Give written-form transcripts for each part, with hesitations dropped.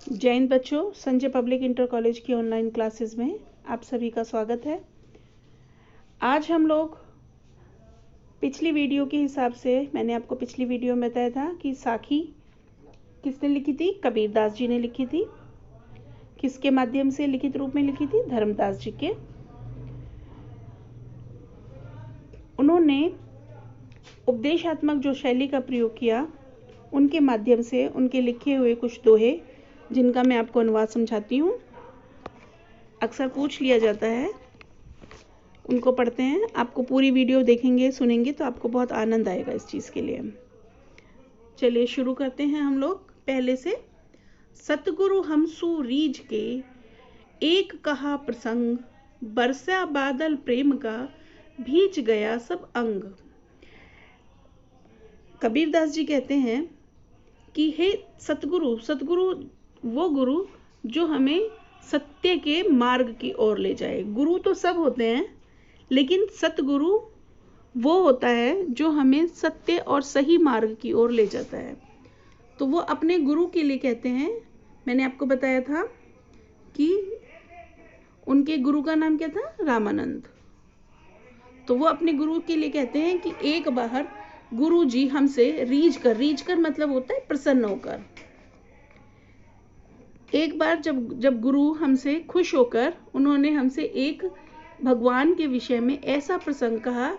जय हिंद बच्चों, Sanjay public inter college की ऑनलाइन क्लासेस में आप सभी का स्वागत है। आज हम लोग पिछली वीडियो के हिसाब से मैंने आपको पिछली वीडियो में बताया था कि साखी किसने लिखी थी? कबीरदास जी ने लिखी थी। किसके माध्यम से लिखित रूप में लिखी थी? धर्मदास जी के। उन्होंने उपदेशात्मक जो शैली का प्रयोग किया, उनके माध्यम से उनके लिखे हुए कुछ दोहे, जिनका मैं आपको अनुवाद समझाती हूँ, अक्सर पूछ लिया जाता है, उनको पढ़ते हैं। आपको पूरी वीडियो देखेंगे सुनेंगे तो आपको बहुत आनंद आएगा इस चीज़ के लिए। चलिए शुरू करते हैं हम लोग पहले से। सतगुरु हमसु रीझ के एक कहा प्रसंग, बरसा बादल प्रेम का भीज गया सब अंग। कबीरदास जी कहते हैं कि हे सतगुरु, सतगुरु वो गुरु जो हमें सत्य के मार्ग की ओर ले जाए। गुरु तो सब होते हैं, लेकिन सतगुरु वो होता है जो हमें सत्य और सही मार्ग की ओर ले जाता है। तो वो अपने गुरु के लिए कहते हैं, मैंने आपको बताया था कि उनके गुरु का नाम क्या था? रामानंद। तो वो अपने गुरु के लिए कहते हैं कि एक बार गुरु जी हमसे रीझ कर मतलब होता है प्रसन्न होकर। एक बार जब गुरु हमसे खुश होकर उन्होंने हमसे एक भगवान के विषय में ऐसा प्रसंग कहा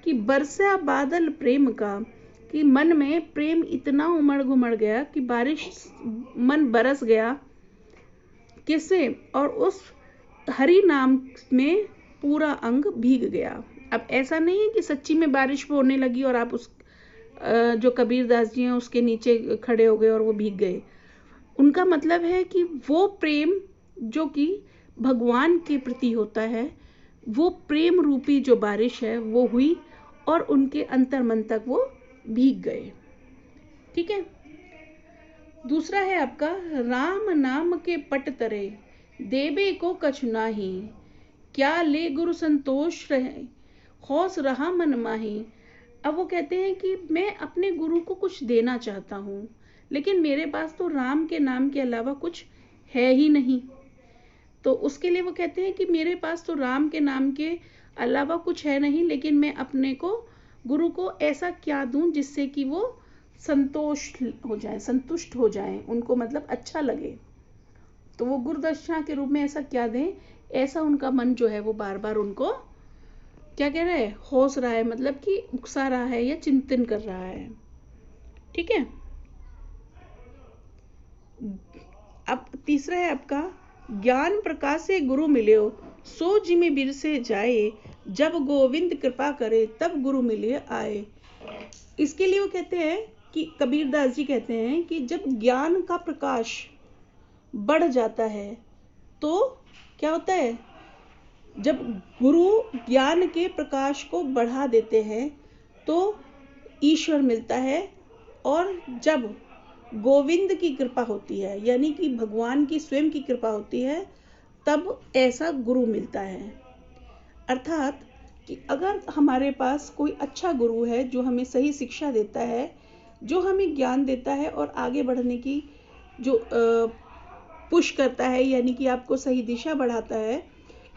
कि बरसा बादल प्रेम का, कि मन में प्रेम इतना उमड़ घुमड़ गया कि बारिश मन बरस गया। किससे? और उस हरि नाम में पूरा अंग भीग गया। अब ऐसा नहीं है कि सच्ची में बारिश होने लगी और आप उस जो कबीरदास जी हैं उसके नीचे खड़े हो गए और वो भीग गए। उनका मतलब है कि वो प्रेम जो कि भगवान के प्रति होता है, वो प्रेम रूपी जो बारिश है वो हुई और उनके अंतर मन तक वो भीग गए। ठीक है। दूसरा है आपका, राम नाम के पट तरे देवे को कछु नाही, क्या ले गुरु संतोष रहे होश रहा मन माही। अब वो कहते हैं कि मैं अपने गुरु को कुछ देना चाहता हूँ, लेकिन मेरे पास तो राम के नाम के अलावा कुछ है ही नहीं। तो उसके लिए वो कहते हैं कि मेरे पास तो राम के नाम के अलावा कुछ है नहीं, लेकिन मैं अपने को गुरु को ऐसा क्या दूं जिससे कि वो संतोष हो जाए, संतुष्ट हो जाए, उनको मतलब अच्छा लगे। तो वो गुरुदक्षिणा के रूप में ऐसा क्या दें, ऐसा उनका मन जो है वो बार बार उनको क्या कह रहा है? होश रहा है, मतलब कि उकसा रहा है या चिंतन कर रहा है। ठीक है। अब तीसरा है आपका, ज्ञान प्रकाश से गुरु मिल्यो सो जिमि बिरसे जाए, जब गोविंद कृपा करे तब गुरु मिले आए। इसके लिए वो कहते हैं कि कबीरदास जी कहते हैं कि जब ज्ञान का प्रकाश बढ़ जाता है तो क्या होता है? जब गुरु ज्ञान के प्रकाश को बढ़ा देते हैं तो ईश्वर मिलता है, और जब गोविंद की कृपा होती है, यानी कि भगवान की स्वयं की कृपा होती है, तब ऐसा गुरु मिलता है। अर्थात कि अगर हमारे पास कोई अच्छा गुरु है जो हमें सही शिक्षा देता है, जो हमें ज्ञान देता है और आगे बढ़ने की जो पुश करता है, यानी कि आपको सही दिशा बढ़ाता है,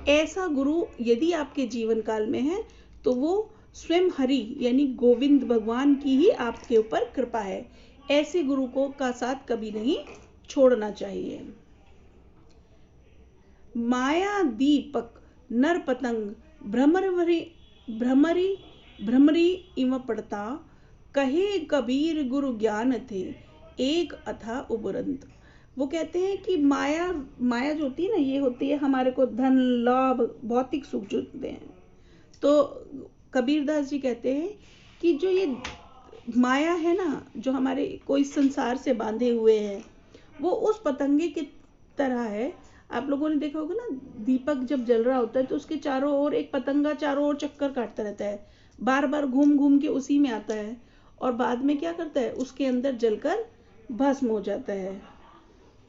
ऐसा गुरु यदि आपके जीवन काल में है तो वो स्वयं हरि यानी गोविंद भगवान की ही आपके ऊपर कृपा है। ऐसे गुरु को का साथ कभी नहीं छोड़ना चाहिए। माया दीपक नर पतंग भ्रमरी इव पड़ता, कहे कबीर गुरु ज्ञान थे एक अथा उबरंत। वो कहते हैं कि माया जो होती है ना, ये होती है हमारे को धन लाभ भौतिक सुख जो देते हैं। तो कबीरदास जी कहते हैं कि जो ये माया है ना, जो हमारे कोई संसार से बांधे हुए हैं, वो उस पतंगे की तरह है। आप लोगों ने देखा होगा ना, दीपक जब जल रहा होता है तो उसके चारों ओर एक पतंगा चारों ओर चक्कर काटता रहता है, बार बार घूम घूम के उसी में आता है, और बाद में क्या करता है? उसके अंदर जलकर भस्म हो जाता है।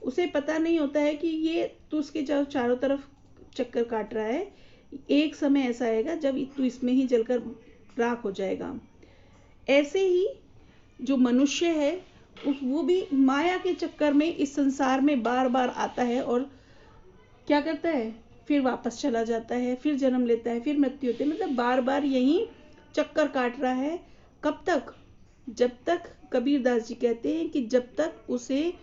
उसे पता नहीं होता है कि ये तो उसके चारों तरफ चक्कर काट रहा है, एक समय ऐसा आएगा जब तू इसमें ही जलकर राख हो जाएगा। ऐसे ही जो मनुष्य है वो भी माया के चक्कर में इस संसार में बार बार आता है और क्या करता है, फिर वापस चला जाता है, फिर जन्म लेता है, फिर मृत्यु होती है, मतलब बार बार यही चक्कर काट रहा है। कब तक? जब तक, कबीरदास जी कहते हैं कि जब तक उसे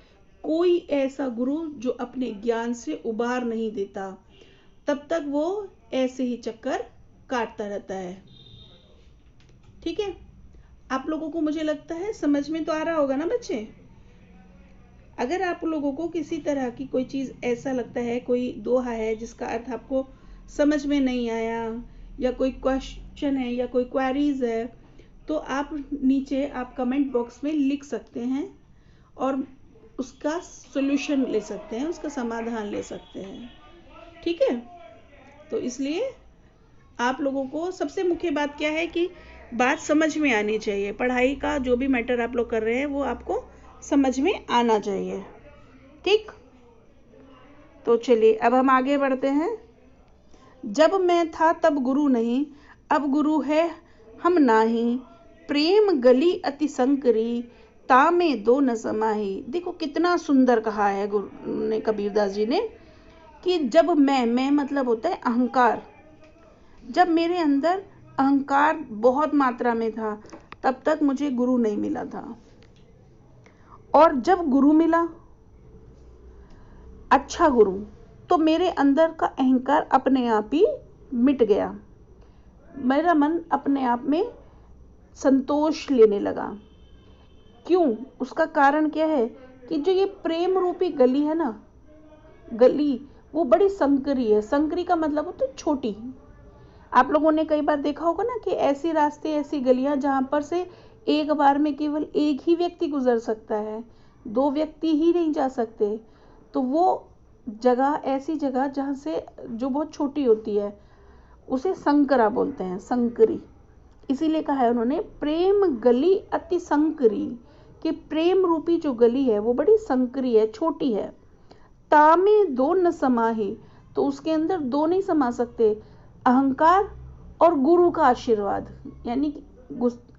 कोई ऐसा गुरु जो अपने ज्ञान से उबार नहीं देता, तब तक वो ऐसे ही चक्कर काटता रहता है। ठीक है, आप लोगों को मुझे लगता है समझ में तो आ रहा होगा ना बच्चे। अगर आप लोगों को किसी तरह की कोई चीज़ ऐसा लगता है, कोई दोहा है जिसका अर्थ आपको समझ में नहीं आया, या कोई क्वेश्चन है या कोई क्वेरीज है, तो आप नीचे आप कमेंट बॉक्स में लिख सकते हैं और उसका सॉल्यूशन ले सकते हैं, उसका समाधान ले सकते हैं। ठीक है, तो इसलिए आप लोगों को सबसे मुख्य बात क्या है कि बात समझ में आनी चाहिए। पढ़ाई का जो भी मैटर आप लोग कर रहे हैं वो आपको समझ में आना चाहिए। ठीक, तो चलिए अब हम आगे बढ़ते हैं। जब मैं था तब गुरु नहीं, अब गुरु है हम नाही, प्रेम गली अति संकरी, तामे दो न समाही। देखो कितना सुंदर कहा है गुरु ने, कबीरदास जी ने, कि जब मैं मतलब होता है अहंकार, जब मेरे अंदर अहंकार बहुत मात्रा में था तब तक मुझे गुरु नहीं मिला था, और जब गुरु मिला, अच्छा गुरु, तो मेरे अंदर का अहंकार अपने आप ही मिट गया। मेरा मन अपने आप में संतोष लेने लगा। क्यों? उसका कारण क्या है कि जो ये प्रेम रूपी गली है ना, गली वो बड़ी संकरी है। संकरी का मतलब होता है छोटी। आप लोगों ने कई बार देखा होगा ना कि ऐसी रास्ते, ऐसी गलियां जहां पर से एक बार में केवल एक ही व्यक्ति गुजर सकता है, दो व्यक्ति ही नहीं जा सकते। तो वो जगह, ऐसी जगह जहां से जो बहुत छोटी होती है, उसे संकरा बोलते हैं, संकरी। इसीलिए कहा है उन्होंने प्रेम गली अति संकरी, कि प्रेम रूपी जो गली है वो बड़ी संकरी है, छोटी है। तामे दो न समाही, तो उसके अंदर दो नहीं समा सकते, अहंकार और गुरु का आशीर्वाद। यानी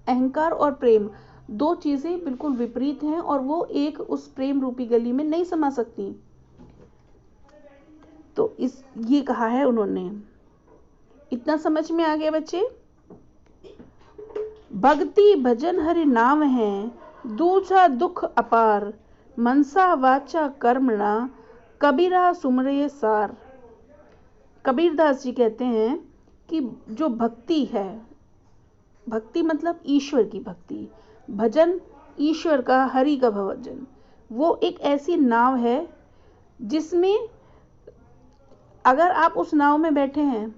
अहंकार और प्रेम दो चीजें बिल्कुल विपरीत हैं और वो एक उस प्रेम रूपी गली में नहीं समा सकती। तो ये कहा है उन्होंने। इतना समझ में आ गया बच्चे? भक्ति भजन हरि नाम है, दूजा दुख अपार, मनसा वाचा कर्मणा, कबीरा सुमरे सार। कबीरदास जी कहते हैं कि जो भक्ति है, भक्ति मतलब ईश्वर की भक्ति, भजन ईश्वर का, हरि का भजन, वो एक ऐसी नाव है जिसमें अगर आप उस नाव में बैठे हैं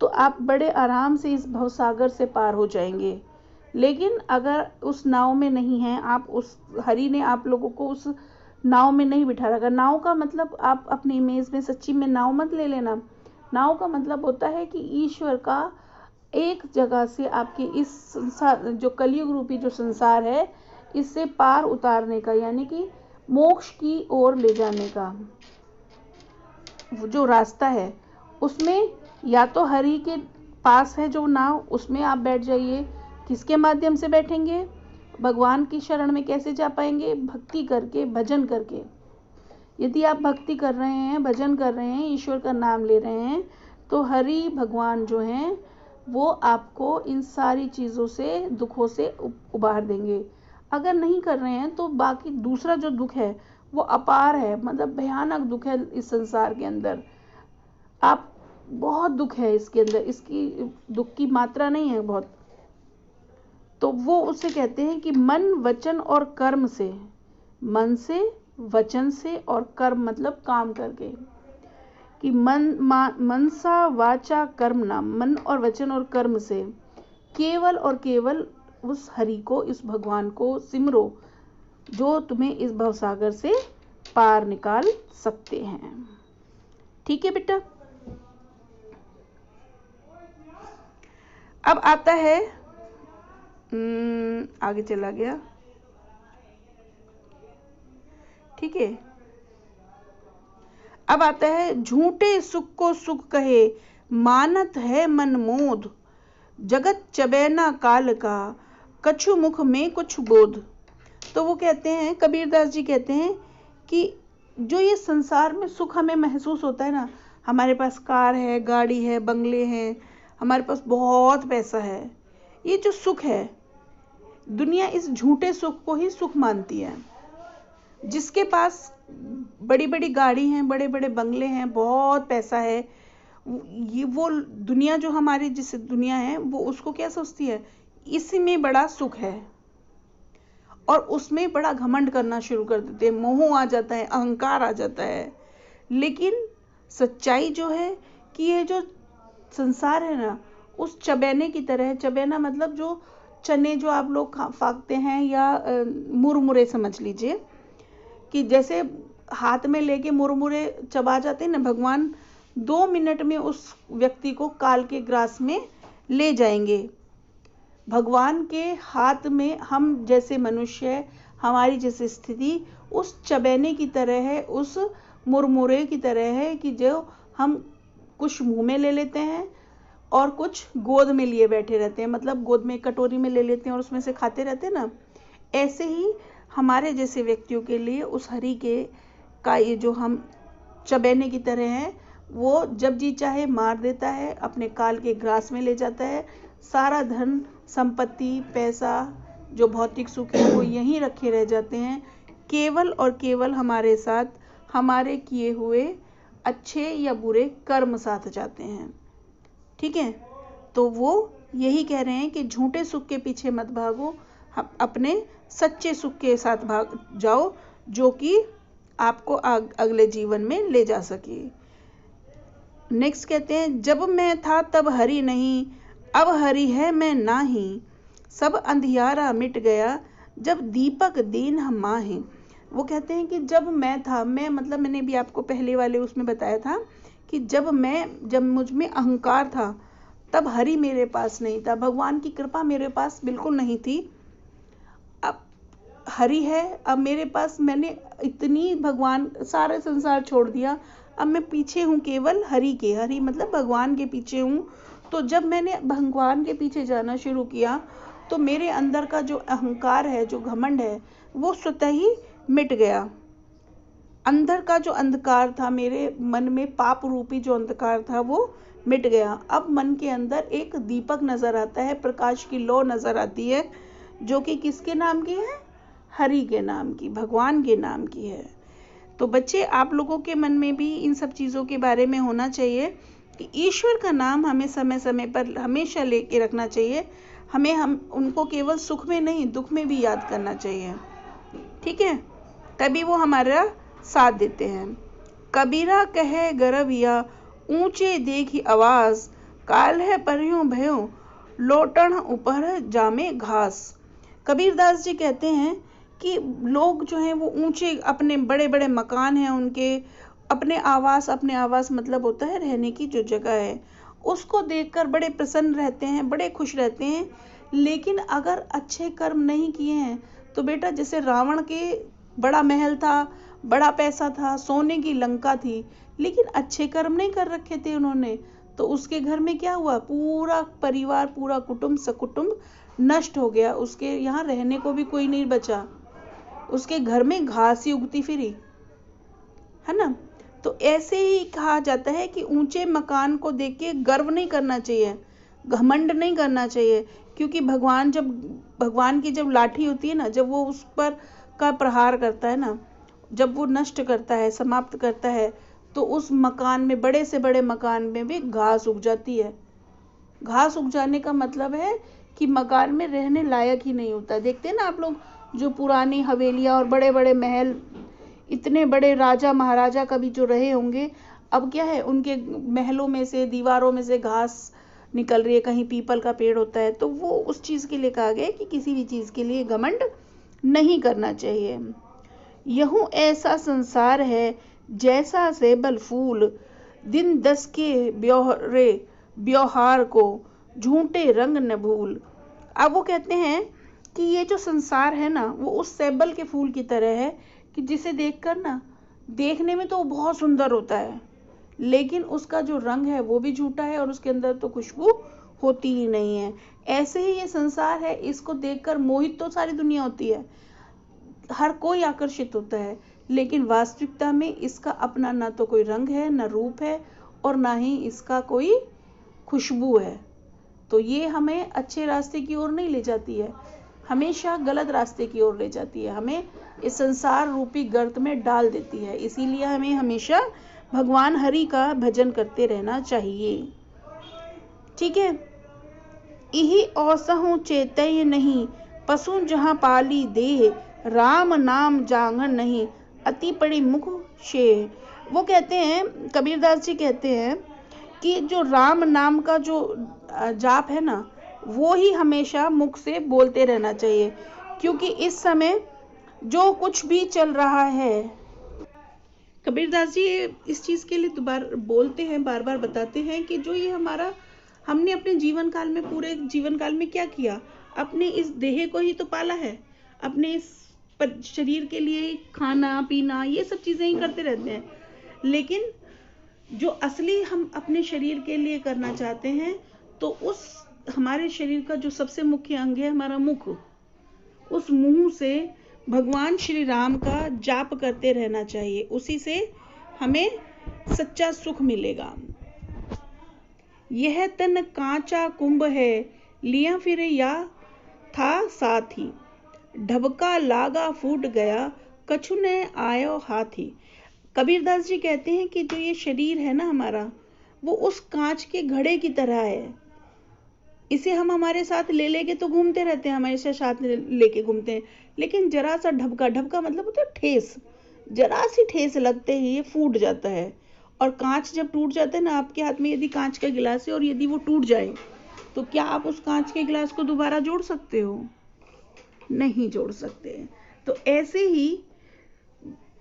तो आप बड़े आराम से इस भवसागर से पार हो जाएंगे। लेकिन अगर उस नाव में नहीं हैं आप, उस हरि ने आप लोगों को उस नाव में नहीं बिठा रखा। नाव का मतलब आप अपनी इमेज में सच्ची में नाव मत ले लेना। नाव का मतलब होता है कि ईश्वर का एक जगह से आपके इस संसार, जो कलयुग रूपी जो संसार है, इससे पार उतारने का, यानी कि मोक्ष की ओर ले जाने का जो रास्ता है, उसमें या तो हरि के पास है जो नाव, उसमें आप बैठ जाइए। किसके माध्यम से बैठेंगे? भगवान की शरण में कैसे जा पाएंगे? भक्ति करके, भजन करके। यदि आप भक्ति कर रहे हैं, भजन कर रहे हैं, ईश्वर का नाम ले रहे हैं, तो हरि भगवान जो हैं वो आपको इन सारी चीज़ों से, दुखों से उबार देंगे। अगर नहीं कर रहे हैं तो बाकी दूसरा जो दुख है वो अपार है, मतलब भयानक दुख है इस संसार के अंदर। आप बहुत दुख है इसके अंदर, इसकी दुख की मात्रा नहीं है बहुत। तो वो उसे कहते हैं कि मन वचन और कर्म से, मन से, वचन से, और कर्म मतलब काम करके, कि मनसा वाचा कर्म नाम, मन और वचन और कर्म से केवल और केवल उस हरि को, इस भगवान को सिमरो जो तुम्हें इस भवसागर से पार निकाल सकते हैं। ठीक है बेटा? अब आता है, आगे चला गया, ठीक है। अब आता है, झूठे सुख को सुख कहे, मानत है मन मोद, जगत चबैना काल का, कछु मुख में कुछ बोध। तो वो कहते हैं, कबीरदास जी कहते हैं कि जो ये संसार में सुख हमें महसूस होता है ना, हमारे पास कार है, गाड़ी है, बंगले हैं, हमारे पास बहुत पैसा है, ये जो सुख है, दुनिया इस झूठे सुख को ही सुख मानती है। जिसके पास बड़ी बड़ी गाड़ी हैं, बड़े बड़े बंगले हैं, बहुत पैसा है, ये वो दुनिया जो हमारी जिस दुनिया है वो उसको क्या सोचती है, इसी में बड़ा सुख है, और उसमें बड़ा घमंड करना शुरू कर देते हैं, मोह आ जाता है, अहंकार आ जाता है। लेकिन सच्चाई जो है कि ये जो संसार है ना, उस चबेने की तरह है। चबेना मतलब जो चने जो आप लोग फाकते हैं, या मुरमुरे समझ लीजिए, कि जैसे हाथ में लेके मुरमुरे चबा जाते हैं ना, भगवान 2 मिनट में उस व्यक्ति को काल के ग्रास में ले जाएंगे। भगवान के हाथ में हम जैसे मनुष्य, हमारी जैसी स्थिति उस चबेने की तरह है, उस मुरमुरे की तरह है, कि जो हम कुछ मुंह में ले लेते हैं और कुछ गोद में लिए बैठे रहते हैं, मतलब गोद में कटोरी में ले लेते हैं और उसमें से खाते रहते हैं ना। ऐसे ही हमारे जैसे व्यक्तियों के लिए उस हरि के का ये जो हम चबेने की तरह है, वो जब जी चाहे मार देता है, अपने काल के ग्रास में ले जाता है। सारा धन संपत्ति, पैसा, जो भौतिक सुख है, वो यहीं रखे रह जाते हैं। केवल और केवल हमारे साथ हमारे किए हुए अच्छे या बुरे कर्म साथ जाते हैं। ठीक है, तो वो यही कह रहे हैं कि झूठे सुख के पीछे मत भागो, अपने सच्चे सुख के साथ भाग जाओ, जो कि आपको अगले जीवन में ले जा सके। नेक्स्ट कहते हैं, जब मैं था तब हरि नहीं, अब हरि है मैं नाही, सब अंधियारा मिट गया, जब दीपक दीन हम माहे। वो कहते हैं कि जब मैं था, मैं मतलब मैंने भी आपको पहले वाले उसमें बताया था कि जब मुझ में अहंकार था, तब हरि मेरे पास नहीं था, भगवान की कृपा मेरे पास बिल्कुल नहीं थी। अब हरि है, अब मेरे पास, मैंने इतनी भगवान सारे संसार छोड़ दिया, अब मैं पीछे हूँ केवल हरि के, हरि मतलब भगवान के पीछे हूँ। तो जब मैंने भगवान के पीछे जाना शुरू किया, तो मेरे अंदर का जो अहंकार है, जो घमंड है, वो स्वतः ही मिट गया। अंदर का जो अंधकार था, मेरे मन में पाप रूपी जो अंधकार था, वो मिट गया। अब मन के अंदर एक दीपक नजर आता है, प्रकाश की लौ नजर आती है, जो कि किसके नाम की है, हरि के नाम की, भगवान के नाम की है। तो बच्चे, आप लोगों के मन में भी इन सब चीज़ों के बारे में होना चाहिए कि ईश्वर का नाम हमें समय समय पर हमेशा लेके रखना चाहिए। हम उनको केवल सुख में नहीं, दुख में भी याद करना चाहिए। ठीक है, तभी वो हमारा साथ देते हैं। कबीरा कहे गरबिया, ऊंचे देखी आवाज, काल है परियों भयो, लोटन ऊपर जामे घास। कबीरदास जी कहते हैं कि लोग जो हैं वो ऊंचे, अपने बड़े बड़े मकान हैं उनके, अपने आवास मतलब होता है रहने की जो जगह है, उसको देखकर बड़े प्रसन्न रहते हैं, बड़े खुश रहते हैं। लेकिन अगर अच्छे कर्म नहीं किए हैं तो बेटा, जैसे रावण के बड़ा महल था, बड़ा पैसा था, सोने की लंका थी, लेकिन अच्छे कर्म नहीं कर रखे थे उन्होंने, तो उसके घर में क्या हुआ, पूरा परिवार, पूरा कुटुंब सकुटुंब नष्ट हो गया, उसके यहाँ रहने को भी कोई नहीं बचा, उसके घर में घास ही उगती फिरी, है ना। तो ऐसे ही कहा जाता है कि ऊंचे मकान को देख के गर्व नहीं करना चाहिए, घमंड नहीं करना चाहिए, क्योंकि भगवान की जब लाठी होती है ना, जब वो उस पर का प्रहार करता है ना, जब वो नष्ट करता है, समाप्त करता है, तो उस मकान में, बड़े से बड़े मकान में भी घास उग जाती है। घास उग जाने का मतलब है कि मकान में रहने लायक ही नहीं होता। देखते हैं ना आप लोग, जो पुरानी हवेलियां और बड़े बड़े महल, इतने बड़े राजा महाराजा कभी जो रहे होंगे, अब क्या है, उनके महलों में से, दीवारों में से घास निकल रही है, कहीं पीपल का पेड़ होता है। तो वो उस चीज़ के लिए कहा गया कि किसी भी चीज़ के लिए घमंड नहीं करना चाहिए। यूं ऐसा संसार है जैसा सेबल फूल, दिन 10 के ब्योहरे ब्योहार को, झूठे रंग न भूल। अब वो कहते हैं कि ये जो संसार है ना, वो उस सेबल के फूल की तरह है कि जिसे देखकर ना, देखने में तो वो बहुत सुंदर होता है, लेकिन उसका जो रंग है वो भी झूठा है, और उसके अंदर तो खुशबू होती ही नहीं है। ऐसे ही ये संसार है, इसको देखकर मोहित तो सारी दुनिया होती है, हर कोई आकर्षित होता है, लेकिन वास्तविकता में इसका अपना ना तो कोई रंग है, ना रूप है, और ना ही इसका कोई खुशबू है। तो ये हमें अच्छे रास्ते की ओर नहीं ले जाती है, हमेशा गलत रास्ते की ओर ले जाती है, हमें इस संसार रूपी गर्त में डाल देती है। इसीलिए हमें हमेशा भगवान हरि का भजन करते रहना चाहिए। ठीक है। इही औसहु चेतय नहीं, पशु जहाँ पाली देह, राम नाम जांघन नहीं, अति पड़ी मुख शेह। वो कहते हैं, कबीरदास जी कहते हैं कि जो राम नाम का जो जाप है ना, वो ही हमेशा मुख से बोलते रहना चाहिए, क्योंकि इस समय जो कुछ भी चल रहा है, कबीरदास जी इस चीज़ के लिए दोबारा बोलते हैं, बार बार बताते हैं कि जो ये हमारा, हमने अपने जीवन काल में, पूरे जीवन काल में क्या किया, अपने इस देह को ही तो पाला है, अपने इस शरीर के लिए खाना पीना ये सब चीज़ें ही करते रहते हैं, लेकिन जो असली हम अपने शरीर के लिए करना चाहते हैं, तो उस हमारे शरीर का जो सबसे मुख्य अंग है हमारा मुख, उस मुंह से भगवान श्री राम का जाप करते रहना चाहिए, उसी से हमें सच्चा सुख मिलेगा। यह तन कांचा कुंभ है, लिया फिर या था साथी, ढबका लागा फूट गया, कछु ने आयो हाथी। कबीरदास जी कहते हैं कि जो ये शरीर है ना हमारा, वो उस कांच के घड़े की तरह है। इसे हम हमारे साथ ले लेके तो घूमते रहते हैं, हमेशा साथ लेके घूमते हैं, लेकिन जरा सा ढबका, ढबका मतलब होता है ठेस, जरा सी ठेस लगते ही ये फूट जाता है। और कांच जब टूट जाता है ना, आपके हाथ में यदि कांच का गिलास है और यदि वो टूट जाए, तो क्या आप उस कांच के गिलास को दोबारा जोड़ सकते हो? नहीं जोड़ सकते। तो ऐसे ही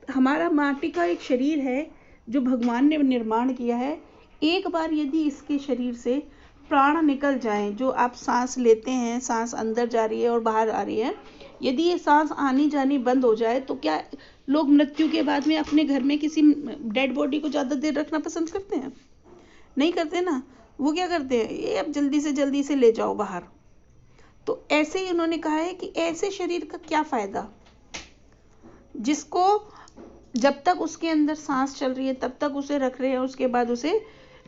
हमारा माटी का एक शरीर है जो भगवान ने निर्माण किया है। एक बार यदि इसके शरीर से प्राण निकल जाए, जो आप सांस लेते हैं, सांस अंदर जा रही है और बाहर आ रही है, यदि ये सांस आनी जानी बंद हो जाए, तो क्या लोग मृत्यु के बाद में अपने घर में किसी डेड बॉडी को ज़्यादा देर रखना पसंद करते हैं? नहीं करते ना। वो क्या करते हैं, ये अब जल्दी से ले जाओ बाहर। तो ऐसे ही उन्होंने कहा है कि ऐसे शरीर का क्या फ़ायदा, जिसको जब तक उसके अंदर सांस चल रही है तब तक उसे रख रहे हैं, उसके बाद उसे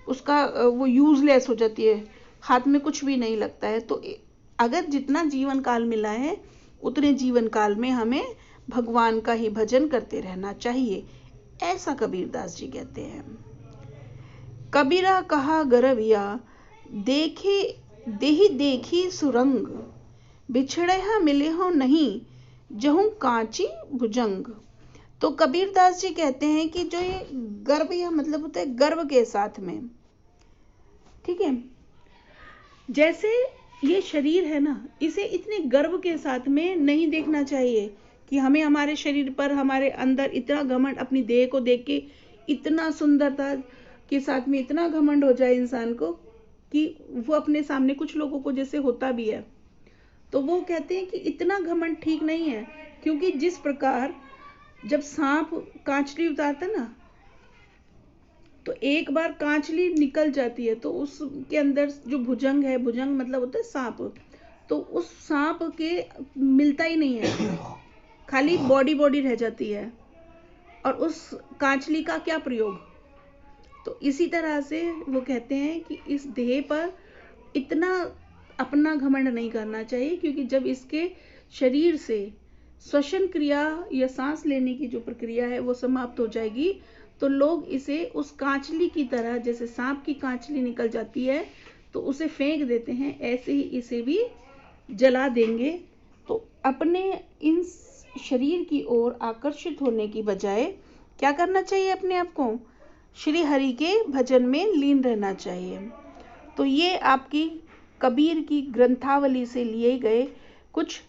उसका वो यूजलेस हो जाती है, हाथ में कुछ भी नहीं लगता है। तो अगर जितना जीवन काल मिला है, उतने जीवन काल में हमें भगवान का ही भजन करते रहना चाहिए, ऐसा कबीरदास जी कहते हैं। कबीरा कहा गरविया, देखे देही देखी सुरंग, बिछड़े हा मिले हो नहीं, जहूं कांची भुजंग। तो कबीरदास जी कहते हैं कि जो ये गर्व, या मतलब होता है गर्व के साथ में, ठीक है, जैसे ये शरीर है ना, इसे इतने गर्व के साथ में नहीं देखना चाहिए कि हमें हमारे शरीर पर, हमारे अंदर इतना घमंड, अपनी देह को देख के इतना सुंदरता के साथ में इतना घमंड हो जाए इंसान को कि वो अपने सामने, कुछ लोगों को जैसे होता भी है, तो वो कहते हैं कि इतना घमंड ठीक नहीं है, क्योंकि जिस प्रकार जब सांप कांचली उतारता ना, तो एक बार कांचली निकल जाती है तो उसके अंदर जो भुजंग है, भुजंग मतलब होता है सांप, तो उस सांप के मिलता ही नहीं है, खाली बॉडी रह जाती है, और उस कांचली का क्या प्रयोग। तो इसी तरह से वो कहते हैं कि इस देह पर इतना अपना घमंड नहीं करना चाहिए, क्योंकि जब इसके शरीर से श्वसन क्रिया या सांस लेने की जो प्रक्रिया है वो समाप्त हो जाएगी, तो लोग इसे उस कांचली की तरह, जैसे सांप की कांचली निकल जाती है तो उसे फेंक देते हैं, ऐसे ही इसे भी जला देंगे। तो अपने इन शरीर की ओर आकर्षित होने की बजाय क्या करना चाहिए, अपने आप को श्री हरि के भजन में लीन रहना चाहिए। तो ये आपकी कबीर की ग्रंथावली से लिए गए कुछ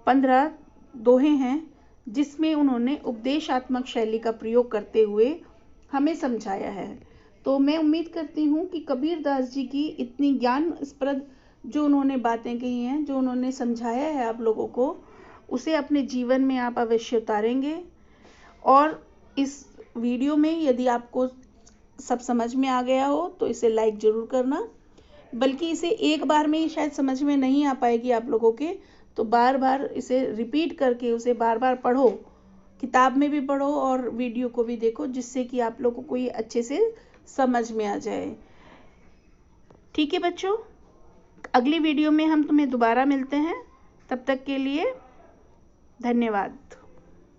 15 दोहे हैं, जिसमें उन्होंने उपदेशात्मक शैली का प्रयोग करते हुए हमें समझाया है। तो मैं उम्मीद करती हूँ कि कबीरदास जी की इतनी ज्ञानस्प्रद जो उन्होंने बातें कही हैं, जो उन्होंने समझाया है आप लोगों को, उसे अपने जीवन में आप अवश्य उतारेंगे। और इस वीडियो में यदि आपको सब समझ में आ गया हो तो इसे लाइक ज़रूर करना, बल्कि इसे एक बार में ही शायद समझ में नहीं आ पाएगी आप लोगों के, तो बार बार इसे रिपीट करके उसे बार बार पढ़ो, किताब में भी पढ़ो और वीडियो को भी देखो, जिससे कि आप लोगों को ये अच्छे से समझ में आ जाए। ठीक है बच्चों, अगली वीडियो में हम तुम्हें दोबारा मिलते हैं। तब तक के लिए धन्यवाद।